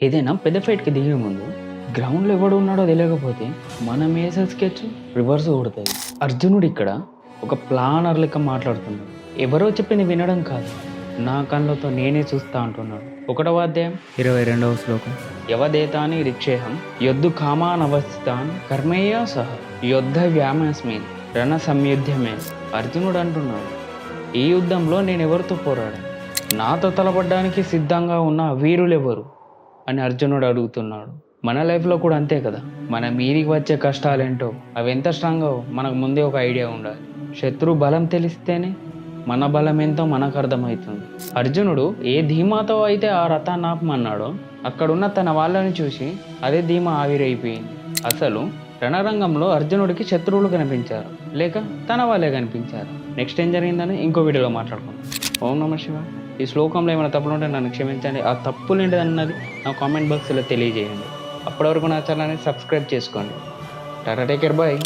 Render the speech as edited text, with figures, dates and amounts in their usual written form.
ఏదైనా పెద్ద ఫైట్కి దిగే ముందు గ్రౌండ్లో ఎవడు ఉన్నాడో తెలియకపోతే మనం వేసే స్కెచ్ రివర్స్ కొడుతుంది. అర్జునుడు ఇక్కడ ఒక ప్లానర్ లెక్క మాట్లాడుతున్నాడు. ఎవరో చెప్పింది వినడం కాదు, నా కళ్ళతో నేనే చూస్తా అంటున్నాడు. 1వ అధ్యాయం 22వ శ్లోకం. యవదేతాని రిక్షేహం యొద్దు కామానవస్థాన్ కర్మేయ సహ యుద్ధ వ్యామస్మిన్ రణ సంయుద్ధమే. అర్జునుడు అంటున్నాడు, ఈ యుద్ధంలో నేను ఎవరితో పోరాడాను, నాతో తలపడ్డానికి సిద్ధంగా ఉన్న వీరులు ఎవరు అని అర్జునుడు అడుగుతున్నాడు. మన లైఫ్లో కూడా అంతే కదా, మన మీదికి వచ్చే కష్టాలేంటో అవి ఎంత స్ట్రాంగో మనకు ముందే ఒక ఐడియా ఉండాలి. శత్రు బలం తెలిస్తేనే మన బలం ఎంతో మనకు అర్థమవుతుంది. అర్జునుడు ఏ ధీమాతో అయితే ఆ రథాన్ని ఆపమన్నాడో అక్కడున్న తన వాళ్ళని చూసి అదే ధీమా ఆవిరైపోయింది. అసలు రణరంగంలో అర్జునుడికి శత్రువులు కనిపించారు లేక తన వాళ్ళే కనిపించారు. నెక్స్ట్ ఏం జరిగిందని ఇంకో వీడియోలో మాట్లాడుకుందాం. ఓం నమః శివాయ. ఈ శ్లోకంలో ఏమైనా తప్పులు ఉంటే నన్ను క్షమించండి. ఆ తప్పులు ఏంటిదన్నది నా కామెంట్ బాక్స్లో తెలియజేయండి. అప్పటి వరకు నా ఛానల్ని సబ్స్క్రైబ్ చేసుకోండి. Tata, take care, bye.